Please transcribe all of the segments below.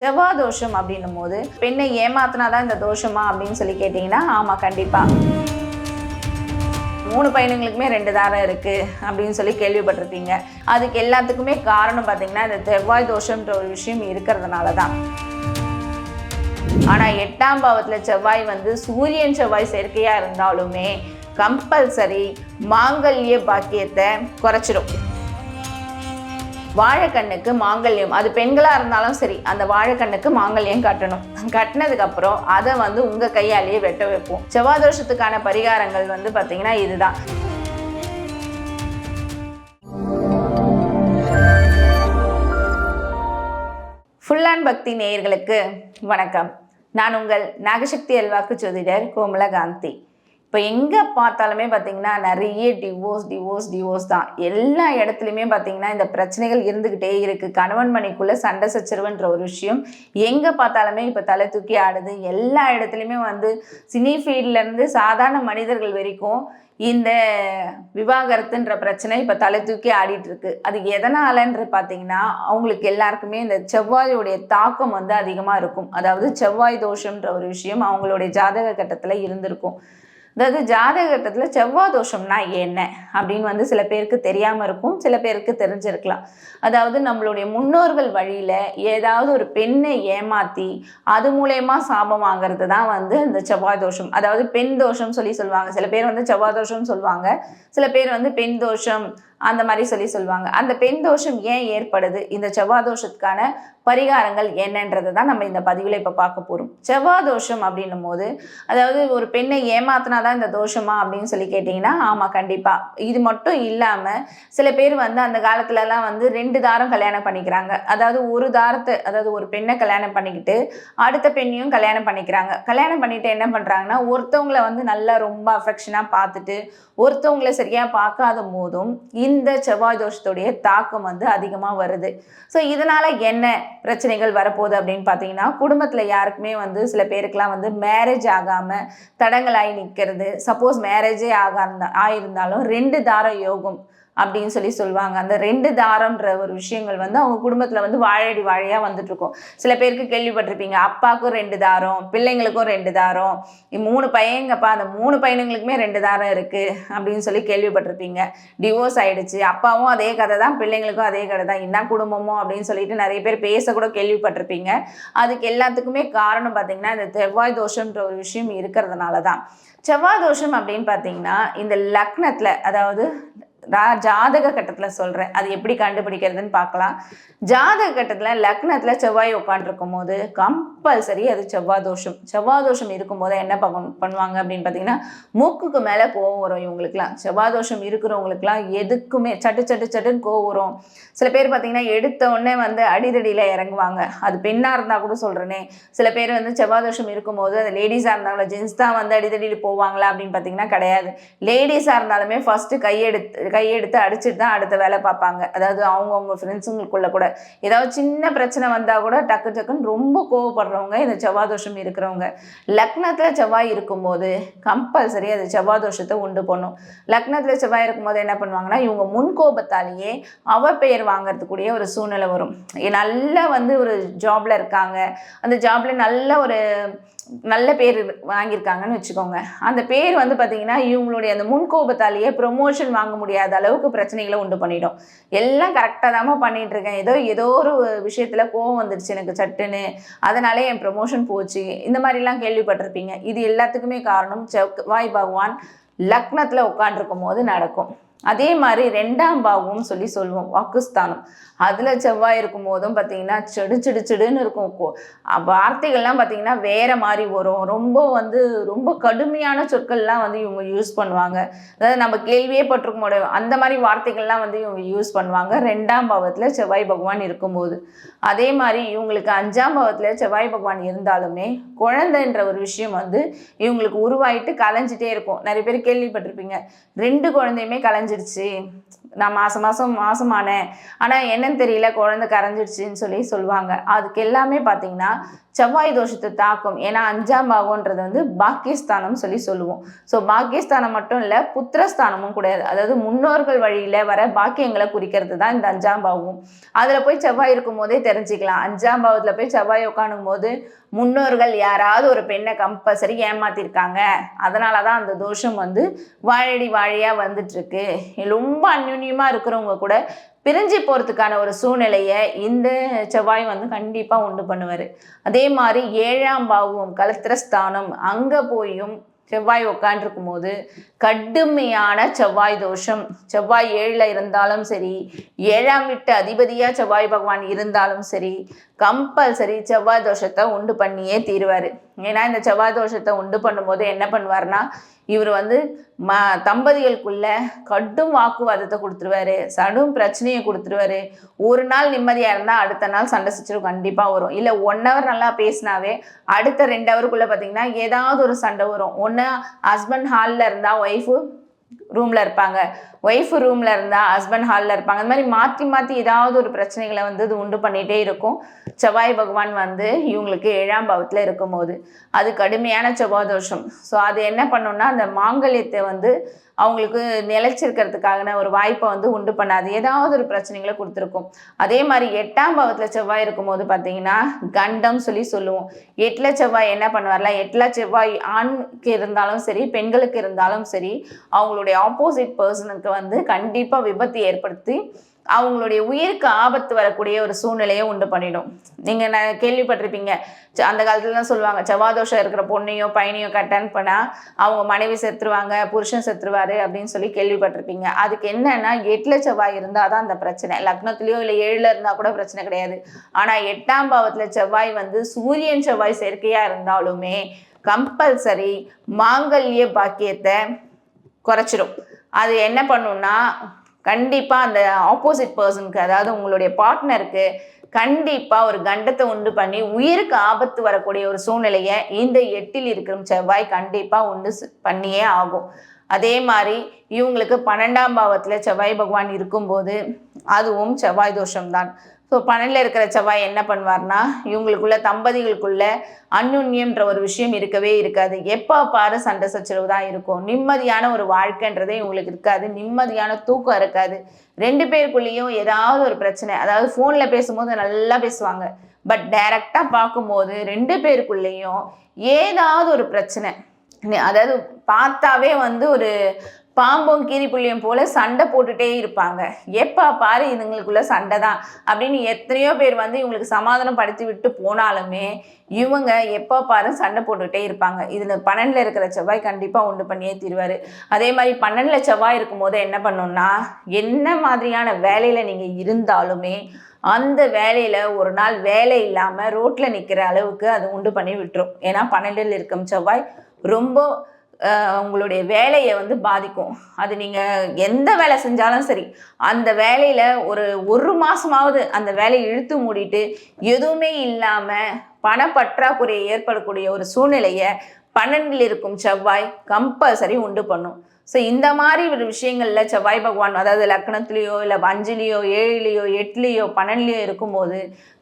செவ்வாய் தோஷம் அப்படின்னும் போது பெண்ணை ஏமாத்தினாதான் இந்த தோஷமா அப்படின்னு சொல்லி கேட்டிங்கன்னா ஆமாம், கண்டிப்பாக. 3 பையனுங்களுக்குமே 2 தாரம் இருக்குது அப்படின்னு சொல்லி கேள்விப்பட்டிருப்பீங்க. அதுக்கு எல்லாத்துக்குமே காரணம் பார்த்தீங்கன்னா இந்த செவ்வாய் தோஷம்ன்ற ஒரு விஷயம் இருக்கிறதுனால தான். ஆனால் 8ஆம் பாவத்தில் செவ்வாய் சூரியன் செவ்வாய் சேர்க்கையாக இருந்தாலுமே கம்பல்சரி மாங்கல்ய பாக்கியத்தை குறைச்சிடும். வாழைக்கண்ணுக்கு மாங்கல்யம், அது பெண்களாக இருந்தாலும் சரி, அந்த வாழைக்கண்ணுக்கு மாங்கல்யம் கட்டணும். கட்டினதுக்கப்புறம் அதை உங்கள் கையாலேயே வெட்ட வைப்போம். செவ்வாய் தோஷத்துக்கான பரிகாரங்கள் பார்த்தீங்கன்னா இதுதான். ஃபுல் அண்ட் பக்தி நேயர்களுக்கு வணக்கம். நான் உங்கள் நாகசக்தி அல்வாக்கு ஜோதிடர் கோமலகாந்தி. இப்போ எங்கே பார்த்தாலுமே பார்த்தீங்கன்னா நிறைய டிவோர்ஸ் தான். எல்லா இடத்துலையுமே பார்த்தீங்கன்னா இந்த பிரச்சனைகள் இருந்துக்கிட்டே இருக்குது. கணவன் மனைக்குள்ளே சண்டை சச்சரவுன்ற ஒரு விஷயம் எங்கே பார்த்தாலுமே இப்போ தலை தூக்கி ஆடுது. எல்லா இடத்துலையுமே சினி ஃபீல்ட்லேருந்து சாதாரண மனிதர்கள் வரைக்கும் இந்த விவாகரத்துன்ற பிரச்சனை இப்போ தலை தூக்கி ஆடிட்டுருக்கு. அது எதனாலன்று பார்த்தீங்கன்னா அவங்களுக்கு எல்லாருக்குமே இந்த செவ்வாயோடைய தாக்கம் அதிகமாக இருக்கும். அதாவது செவ்வாய் தோஷம்ன்ற ஒரு விஷயம் அவங்களுடைய ஜாதக கட்டத்தில் இருந்திருக்கும். அதாவது ஜாதக கட்டத்தில் செவ்வாய் தோஷம்னா என்ன அப்படின்னு சில பேருக்கு தெரியாமல் இருக்கும், சில பேருக்கு தெரிஞ்சிருக்கலாம். அதாவது நம்மளுடைய முன்னோர்கள் வழியில் ஏதாவது ஒரு பெண்ணை ஏமாற்றி அது மூலயமா சாபம் வாங்கிறது தான் இந்த செவ்வாய் தோஷம். அதாவது பெண் தோஷம் சொல்லி சொல்லுவாங்க. சில பேர் செவ்வாய் தோஷம் சொல்லுவாங்க, சில பேர் பெண் தோஷம் அந்த மாதிரி சொல்லுவாங்க. அந்த பெண் தோஷம் ஏன் ஏற்படுது, இந்த செவ்வாய் தோஷத்துக்கான பரிகாரங்கள் என்னன்றது தான் நம்ம இந்த பதிவில் இப்போ பார்க்க போகிறோம். செவ்வாய் தோஷம் அப்படின்னும் போது அதாவது ஒரு பெண்ணை ஏமாத்தினாதான் இந்த தோஷமா அப்படின்னு சொல்லி கேட்டிங்கன்னா ஆமாம், கண்டிப்பாக. இது மட்டும் இல்லாமல் சில பேர் அந்த காலத்துலலாம் 2 தாரம் கல்யாணம் பண்ணிக்கிறாங்க. அதாவது ஒரு தாரத்தை, அதாவது ஒரு பெண்ணை கல்யாணம் பண்ணிக்கிட்டு அடுத்த பெண்ணையும் கல்யாணம் பண்ணிக்கிறாங்க. கல்யாணம் பண்ணிட்டு என்ன பண்ணுறாங்கன்னா ஒருத்தவங்களை நல்லா ரொம்ப அஃபெக்ஷனாக பார்த்துட்டு ஒருத்தவங்களை சரியாக பார்க்காத போதும் இந்த செவ்வாய் தோஷத்துடைய தாக்கம் அதிகமாக வருது. ஸோ இதனால் என்ன பிரச்சனைகள் வரப்போகுது அப்படின்னு பார்த்தீங்கன்னா குடும்பத்தில் யாருக்குமே சில பேருக்குலாம் மேரேஜ் ஆகாமல் தடங்களாகி நிற்கிறது. சப்போஸ் மேரேஜே ஆயிருந்தாலும் 2 தார யோகம் அப்படின்னு சொல்லுவாங்க. அந்த 2 தாரம்ன்ற ஒரு விஷயங்கள் அவங்க குடும்பத்தில் வாழையடி வாழையாக வந்துட்டுருக்கும். சில பேருக்கு கேள்விப்பட்டிருப்பீங்க, அப்பாவுக்கும் 2 தாரம், பிள்ளைங்களுக்கும் 2 தாரம், 3 பையங்கப்பா, அந்த 3 பையனுங்களுக்குமே 2 தாரம் இருக்குது அப்படின்னு சொல்லி கேள்விப்பட்டிருப்பீங்க. டிவோர்ஸ் ஆகிடுச்சு, அப்பாவும் அதே கதை தான், பிள்ளைங்களுக்கும் அதே கதை தான், இதான் குடும்பமோ அப்படின்னு சொல்லிட்டு நிறைய பேர் பேசக்கூட கேள்விப்பட்டிருப்பீங்க. அதுக்கு எல்லாத்துக்குமே காரணம் பார்த்தீங்கன்னா இந்த செவ்வாய் தோஷம்ன்ற ஒரு விஷயம் இருக்கிறதுனால தான். செவ்வாய் தோஷம் அப்படின்னு பார்த்தீங்கன்னா இந்த லக்னத்தில், அதாவது ஜாதக கட்டத்தில் சொல்கிறேன், அது எப்படி கண்டுபிடிக்கிறதுன்னு பார்க்கலாம். ஜாதக கட்டத்தில் லக்னத்தில் செவ்வாய் உட்காந்துருக்கும் போது கம்பல்சரி அது செவ்வாய் தோஷம். செவ்வாய் தோஷம் இருக்கும்போது என்ன பண்ணுவாங்க அப்படின்னு பார்த்தீங்கன்னா மூக்குக்கு மேலே கோவம் வரும் இவங்களுக்குலாம். செவ்வாய் தோஷம் இருக்கிறவங்களுக்குலாம் எதுக்குமே சட்டுன்னு கோவம் வரும். சில பேர் பார்த்தீங்கன்னா எடுத்த உடனே அடிதடியில் இறங்குவாங்க. அது பெண்ணாக இருந்தால் கூட சொல்கிறேனே, சில பேர் செவ்வாய் தோஷம் இருக்கும்போது அது லேடிஸாக இருந்தாங்களா, ஜென்ஸ் தான் அடிதடியில் போவாங்களா அப்படின்னு பார்த்தீங்கன்னா கிடையாது. லேடிஸாக இருந்தாலுமே ஃபஸ்ட்டு கையெடுத்து அடிச்சுட்டு தான் அடுத்த வேலை பார்ப்பாங்க. அதாவது அவங்க ஃப்ரெண்ட்ஸுங்களுக்குள்ள கூட ஏதாவது சின்ன பிரச்சனை வந்தால் கூட டக்குன்னு ரொம்ப கோவப்படுறவங்க இந்த செவ்வாய் தோஷம் இருக்கிறவங்க. லக்னத்தில் செவ்வாய் இருக்கும்போது கம்பல்சரி அது செவ்வாய் தோஷத்தை உண்டு பண்ணும். லக்னத்தில் செவ்வாய் இருக்கும்போது என்ன பண்ணுவாங்கன்னா இவங்க முன்கோபத்தாலேயே அவப்பெயர் வாங்கறதுக்கூடிய ஒரு சூழ்நிலை வரும். நல்லா ஒரு ஜாப்ல இருக்காங்க, அந்த ஜாப்ல நல்ல பேர் வாங்கியிருக்காங்கன்னு வச்சுக்கோங்க. அந்த பேர் பார்த்தீங்கன்னா இவங்களுடைய அந்த முன்கோபத்தாலேயே ப்ரொமோஷன் வாங்க முடியாத அளவுக்கு பிரச்சனைகளை உண்டு பண்ணிடும். எல்லாம் கரெக்டாக தான் பண்ணிட்டு இருக்கேன், ஏதோ ஒரு விஷயத்தில் கோவம் வந்துடுச்சு எனக்கு சட்டுன்னு, அதனாலே என் ப்ரொமோஷன் போச்சு, இந்த மாதிரிலாம் கேள்விப்பட்டிருப்பீங்க. இது எல்லாத்துக்குமே காரணம் செவ்வாய் பகவான் லக்னத்தில் உட்காண்டிருக்கும் போது நடக்கும். அதே மாதிரி 2ஆம் பாவம் சொல்லுவோம், வாக்குஸ்தானம். அதில் செவ்வாய் இருக்கும் போதும் பார்த்தீங்கன்னா சிடுன்னு இருக்கும். வார்த்தைகள்லாம் பார்த்தீங்கன்னா வேற மாதிரி வரும். ரொம்ப கடுமையான சொற்கள்லாம் இவங்க யூஸ் பண்ணுவாங்க. அதாவது நம்ம கேள்வியே பட்டிருக்க முடியும், அந்த மாதிரி வார்த்தைகள்லாம் இவங்க யூஸ் பண்ணுவாங்க 2ஆம் பாவத்தில் செவ்வாய் பகவான் இருக்கும்போது. அதே மாதிரி இவங்களுக்கு 5ஆம் பாவத்தில் செவ்வாய் பகவான் இருந்தாலுமே குழந்தைன்ற ஒரு விஷயம் இவங்களுக்கு உருவாயிட்டு கலைஞ்சிட்டே இருக்கும். நிறைய பேர் கேள்விப்பட்டிருப்பீங்க, 2 குழந்தையுமே கலைஞ்சிருச்சு, நான் மாசமானேன், ஆனால் என்னன்னு தெரியல குழந்தை கரைஞ்சிடுச்சின்னு சொல்லுவாங்க. அதுக்கு எல்லாமே பார்த்தீங்கன்னா செவ்வாய் தோஷத்தை தாக்கும். ஏன்னா 5ஆம் பாவம்ன்றது வந்து பாக்கியஸ்தானம் சொல்லுவோம். ஸோ பாக்கியஸ்தானம் மட்டும் இல்லை, புத்திரஸ்தானமும் கிடையாது. அதாவது முன்னோர்கள் வழியில் வர பாக்கியங்களை குறிக்கிறது தான் இந்த 5ஆம் பாவம். அதில் போய் செவ்வாய் இருக்கும் போதே தெரிஞ்சுக்கலாம். 5ஆம் பாவத்தில் போய் செவ்வாய் உட்காணும் போது முன்னோர்கள் யாராவது ஒரு பெண்ணை கம்பல்சரி ஏமாத்திருக்காங்க, அதனால தான் அந்த தோஷம் வந்து வாழடி வாழியாக வந்துட்டுருக்கு. ரொம்ப அந்யுன்யமாக இருக்கிறவங்க கூட பிரிஞ்சு போகிறதுக்கான ஒரு சூழ்நிலையை இந்த செவ்வாய் வந்து கண்டிப்பாக உண்டு பண்ணுவார். அதே மாதிரி 7ஆம் பாவம் கலத்திரஸ்தானம், அங்கே போயும் செவ்வாய் உட்காண்டிருக்கும் போது கடுமையான செவ்வாய் தோஷம். செவ்வாய் 7ல் இருந்தாலும் சரி, 7ஆம் வீட்டு அதிபதியாக செவ்வாய் பகவான் இருந்தாலும் சரி, கம்பல்சரி செவ்வாய் தோஷத்தை உண்டு பண்ணியே தீருவார். ஏன்னா இந்த செவ்வாய் தோஷத்தை உண்டு பண்ணும்போது என்ன பண்ணுவார்னா, இவர் வந்து தம்பதிகளுக்குள்ள கடும் வாக்குவாதத்தை கொடுத்துருவாரு, சடும் பிரச்சனையை கொடுத்துருவாரு. ஒரு நாள் நிம்மதியாக இருந்தால் அடுத்த நாள் சண்டை சச்சரவு கண்டிப்பாக வரும். இல்லை 1 hour நல்லா பேசினாவே அடுத்த 2 hourக்குள்ளே பார்த்தீங்கன்னா ஏதாவது ஒரு சண்டை வரும். ஒன்று ஹஸ்பண்ட் ஹாலில் இருந்தால் ஒய்ஃபு ரூமில் இருப்பாங்க, ஒய்ஃபு ரூமில் இருந்தால் ஹஸ்பண்ட் ஹாலில் இருப்பாங்க. அந்த மாதிரி மாற்றி மாற்றி ஏதாவது ஒரு பிரச்சனைகளை வந்து இது உண்டு பண்ணிகிட்டே இருக்கும். செவ்வாய் பகவான் வந்து இவங்களுக்கு 7ஆம் பாவத்தில் இருக்கும்போது அது கடுமையான செவ்வாய் தோஷம். ஸோ அது என்ன பண்ணோம்னா, அந்த மாங்கல்யத்தை வந்து அவங்களுக்கு நிலைச்சிருக்கிறதுக்கான ஒரு வாய்ப்பை வந்து உண்டு பண்ணாது, ஏதாவது ஒரு பிரச்சனைகளை கொடுத்துருக்கும். அதே மாதிரி 8ஆம் பாவத்தில் செவ்வாய் இருக்கும்போது பார்த்தீங்கன்னா கண்டம் சொல்லுவோம். 8ல் செவ்வாய் என்ன பண்ணுவார்ல, 8ல் செவ்வாய் ஆணுக்கு இருந்தாலும் சரி பெண்களுக்கு இருந்தாலும் சரி, அவங்களுடைய ஆப்போசிட் பர்சனுக்கு வந்து கண்டிப்பாக விபத்து ஏற்படுத்தி அவங்களுடைய உயிருக்கு ஆபத்து வரக்கூடிய ஒரு சூழ்நிலையை உண்டு பண்ணிடும். நீங்கள் கேள்விப்பட்டிருப்பீங்க, அந்த காலத்துலலாம் சொல்லுவாங்க, செவ்வாதோஷம் இருக்கிற பொண்ணையோ பையனையோ கட்டன் பண்ணால் அவங்க மனைவி செத்துருவாங்க, புருஷன் செத்துருவாரு அப்படின்னு கேள்விப்பட்டிருப்பீங்க. அதுக்கு என்னன்னா 8ல் செவ்வாய் இருந்தால் தான் அந்த பிரச்சனை. லக்னத்துலேயோ இல்லை 7ல் இருந்தால் கூட பிரச்சனை கிடையாது. ஆனால் 8ஆம் பாவத்தில் செவ்வாய் வந்து சூரியன் செவ்வாய் சேர்க்கையாக இருந்தாலுமே கம்பல்சரி மாங்கல்ய பாக்கியத்தை குறைச்சிடும். அது என்ன பண்ணுன்னா, கண்டிப்பாக அந்த ஆப்போசிட் பர்சனுக்கு, அதாவது உங்களுடைய பார்ட்னருக்கு கண்டிப்பாக ஒரு கண்டத்தை உண்டு பண்ணி உயிருக்கு ஆபத்து வரக்கூடிய ஒரு சூழ்நிலையை இந்த 8ல் இருக்கிற செவ்வாய் கண்டிப்பாக உண்டு பண்ணியே ஆகும். அதே மாதிரி இவங்களுக்கு 12ஆம் பாவத்தில் செவ்வாய் பகவான் இருக்கும்போது அதுவும் செவ்வாய் தோஷம்தான். ஸோ 12ல் இருக்கிற செவ்வாய் என்ன பண்ணுவார்னா, இவங்களுக்குள்ள தம்பதிகளுக்குள்ள அந்யுன்யம்ன்ற ஒரு விஷயம் இருக்கவே இருக்காது. எப்போ பாரு சண்டை சச்சரவு தான் இருக்கும். நிம்மதியான ஒரு வாழ்க்கைன்றதே இவங்களுக்கு இருக்காது, நிம்மதியான தூக்கம் இருக்காது. 2 பேருக்குள்ளேயும் ஏதாவது ஒரு பிரச்சனை. அதாவது ஃபோனில் பேசும்போது நல்லா பேசுவாங்க, பட் டைரக்டாக பார்க்கும்போது 2 பேருக்குள்ளேயும் ஏதாவது ஒரு பிரச்சனை. அதாவது பார்த்தாவே வந்து ஒரு பாம்பும் கீரிப்புள்ளியும் போல சண்டை போட்டுட்டே இருப்பாங்க. எப்போ பாரு இதுங்களுக்குள்ள சண்டை தான் அப்படின்னு எத்தனையோ பேர் வந்து இவங்களுக்கு சமாதானம் படுத்தி விட்டு போனாலுமே இவங்க எப்போ பாரு சண்டை போட்டுகிட்டே இருப்பாங்க. இதில் 12ல் இருக்கிற செவ்வாய் கண்டிப்பாக உண்டு பண்ணியே தீருவார். அதே மாதிரி 12ல் செவ்வாய் இருக்கும்போது என்ன பண்ணணும்னா, என்ன மாதிரியான வேலையில் நீங்கள் இருந்தாலுமே அந்த வேலையில் ஒரு நாள் வேலை இல்லாமல் ரோட்டில் நிற்கிற அளவுக்கு அது உண்டு பண்ணி விட்டுரும். ஏன்னா 12ல் இருக்கும் செவ்வாய் ரொம்ப உங்களுடைய வேலையை வந்து பாதிக்கும். அது நீங்கள் எந்த வேலை செஞ்சாலும் சரி, அந்த வேலையில் ஒரு மாதமாவது அந்த வேலையை இழுத்து மூடிட்டு எதுவுமே இல்லாமல் பணப்பற்றாக்குறை ஏற்படக்கூடிய ஒரு சூழ்நிலையை 12ல் இருக்கும் செவ்வாய் கம்பல்சரி உண்டு பண்ணும். ஸோ இந்த மாதிரி ஒரு விஷயங்களில் செவ்வாய் பகவான், அதாவது லக்னத்துலேயோ இல்லை 5லேயோ 7லேயோ 8லேயோ 12லேயோ இருக்கும்போது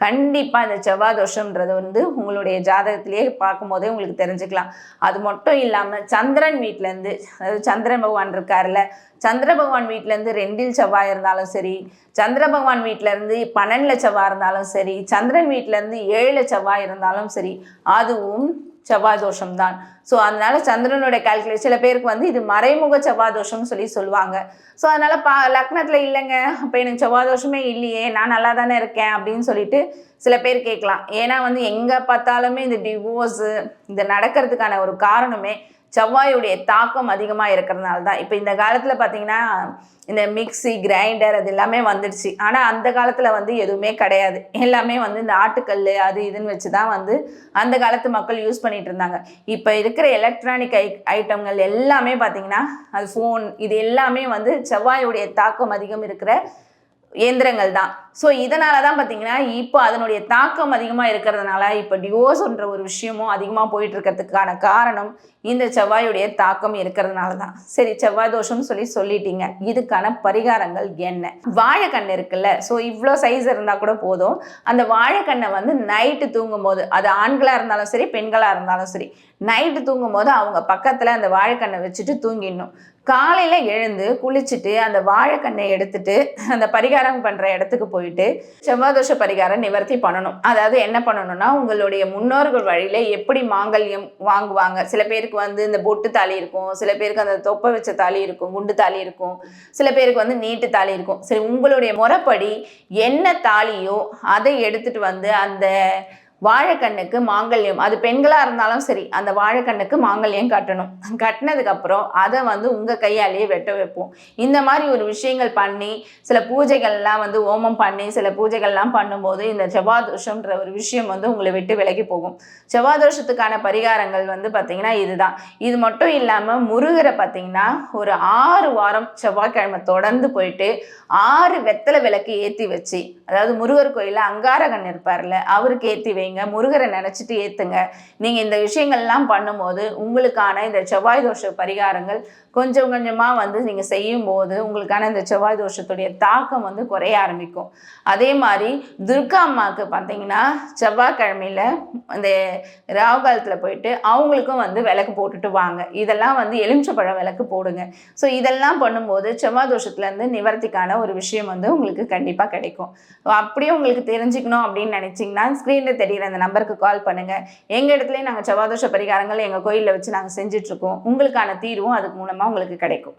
கண்டிப்பாக இந்த செவ்வாய் தோஷம்ன்றது வந்து உங்களுடைய ஜாதகத்திலேயே பார்க்கும்போதே உங்களுக்கு தெரிஞ்சுக்கலாம். அது மட்டும் இல்லாமல் சந்திரன் வீட்டிலேருந்து, அதாவது சந்திரன் பகவான் இருக்கார்ல, சந்திர பகவான் வீட்டிலேருந்து 2ல் செவ்வாய் இருந்தாலும் சரி, சந்திர பகவான் வீட்டிலேருந்து 12ல் செவ்வாய் இருந்தாலும் சரி, சந்திரன் வீட்டிலேருந்து 7ல் செவ்வாய் இருந்தாலும் சரி, அதுவும் செவ்வாய் தோஷம்தான். ஸோ அதனால சந்திரனுடைய கால்குலேஷன் சில பேருக்கு வந்து இது மறைமுக செவ்வாய் தோஷம்னு சொல்லுவாங்க. ஸோ அதனால லக்னத்தில் இல்லைங்க, அப்போ எனக்கு செவ்வாய் தோஷமே இல்லையே, நான் நல்லா தானே இருக்கேன் அப்படின்னு சொல்லிட்டு சில பேர் கேட்கலாம். ஏன்னா வந்து எங்கே பார்த்தாலுமே இந்த டிவோர்ஸு இந்த நடக்கிறதுக்கான ஒரு காரணமே செவ்வாயுடைய தாக்கம் அதிகமாக இருக்கிறதுனால தான். இப்போ இந்த காலத்தில் பார்த்தீங்கன்னா இந்த மிக்சி கிரைண்டர் அது எல்லாமே வந்துடுச்சு. ஆனால் அந்த காலத்தில் வந்து எதுவுமே கிடையாது. எல்லாமே வந்து இந்த ஆட்டுக்கல் அது இதுன்னு வச்சு தான் வந்து அந்த காலத்து மக்கள் யூஸ் பண்ணிகிட்டு இருந்தாங்க. இப்போ இருக்கிற எலக்ட்ரானிக் ஐட்டங்கள் எல்லாமே பார்த்தீங்கன்னா அது ஃபோன், இது எல்லாமே வந்து செவ்வாயுடைய தாக்கம் அதிகம் இருக்கிற இயந்திரங்கள் தான். ஸோ இதனால தான் பார்த்தீங்கன்னா இப்போ அதனுடைய தாக்கம் அதிகமாக இருக்கிறதுனால இப்போ டிவோர்ஸ்ன்ற ஒரு விஷயமும் அதிகமாக போயிட்டு இருக்கிறதுக்கான காரணம் இந்த செவ்வாயுடைய தாக்கம் இருக்கிறதுனால தான். சரி, செவ்வாய் தோஷம்னு சொல்லிட்டீங்க, இதுக்கான பரிகாரங்கள் என்ன? வாழைக்கண்ணு இருக்குல்ல, ஸோ இவ்வளோ சைஸ் இருந்தால் கூட போதும். அந்த வாழைக்கண்ணை வந்து நைட்டு தூங்கும் போது, அது ஆண்களாக இருந்தாலும் சரி பெண்களாக இருந்தாலும் சரி, நைட்டு தூங்கும் போது அவங்க பக்கத்தில் அந்த வாழைக்கண்ணை வச்சுட்டு தூங்கிடணும். காலையில் எழுந்து குளிச்சுட்டு அந்த வாழைக்கண்ணை எடுத்துட்டு அந்த பரிகாரம் பண்ணுற இடத்துக்கு போயிட்டு செவ்வாதோஷ பரிகாரம் நிவர்த்தி பண்ணணும். அதாவது என்ன பண்ணணும்னா, உங்களுடைய முன்னோர்கள் வழியில எப்படி மாங்கல்யம் வாங்குவாங்க. சில பேருக்கு வந்து இந்த பொட்டு தாலி இருக்கும், சில பேருக்கு அந்த தொப்பை வச்ச தாலி இருக்கும், குண்டு தாலி இருக்கும், சில பேருக்கு வந்து நீட்டு தாலி இருக்கும். சரி, உங்களுடைய முறைப்படி என்ன தாலியோ அதை எடுத்துட்டு வந்து அந்த வாழைக்கண்ணுக்கு மாங்கல்யம், அது பெண்களா இருந்தாலும் சரி, அந்த வாழைக்கண்ணுக்கு மாங்கல்யம் கட்டணும். கட்டினதுக்கு அப்புறம் அதை வந்து உங்க கையாலேயே வெட்ட வைப்போம். இந்த மாதிரி ஒரு விஷயங்கள் பண்ணி சில பூஜைகள்லாம் வந்து ஹோமம் பண்ணி சில பூஜைகள்லாம் பண்ணும்போது இந்த செவ்வாதோஷம்ன்ற ஒரு விஷயம் வந்து உங்களை விட்டு விலகி போகும். செவ்வாதோஷத்துக்கான பரிகாரங்கள் வந்து பார்த்தீங்கன்னா இதுதான். இது மட்டும் இல்லாமல் முருகரை பார்த்தீங்கன்னா ஒரு 6 வாரம் செவ்வாய்க்கிழமை தொடர்ந்து போயிட்டு 6 வெத்தலை விளக்கு ஏற்றி வச்சு, அதாவது முருகர் கோயிலில் அங்காரகன் இருப்பார்ல, அவருக்கு ஏற்றி வைங்க. முருகரை நினைச்சிட்டு ஏத்துங்க. நீங்க இந்த விஷயங்கள்லாம் பண்ணும்போது உங்களுக்கான இந்த செவ்வாய் தோஷ பரிகாரங்கள் கொஞ்சம் கொஞ்சமா வந்து நீங்க செய்யும் போது உங்களுக்கான இந்த செவ்வாய் தோஷத்துடைய தாக்கம் வந்து குறைய ஆரம்பிக்கும். அதே மாதிரி துர்கா அம்மாவுக்கு பார்த்தீங்கன்னா செவ்வாய்க்கிழமையில அந்த ராகு காலத்துல போயிட்டு அவங்களுக்கும் வந்து விளக்கு போட்டுட்டு வாங்க. இதெல்லாம் வந்து எலுமிச்சப்பழம் விளக்கு போடுங்க. ஸோ இதெல்லாம் பண்ணும்போது செவ்வாய் தோஷத்துல இருந்து நிவர்த்திக்கான ஒரு விஷயம் வந்து உங்களுக்கு கண்டிப்பா கிடைக்கும். அப்படியே உங்களுக்கு தெரிஞ்சுக்கணும் அப்படின்னு நினைச்சீங்கன்னா ஸ்கிரீன்ல தெரியுற அந்த நம்பருக்கு கால் பண்ணுங்க. எங்க இடத்துலயே நாங்கள் செவ்வாதோஷ பரிகாரங்கள் எங்க கோயிலில் வச்சு நாங்கள் செஞ்சுட்டு இருக்கோம். உங்களுக்கான தீர்வும் அதுக்கு மூலமா உங்களுக்கு கிடைக்கும்.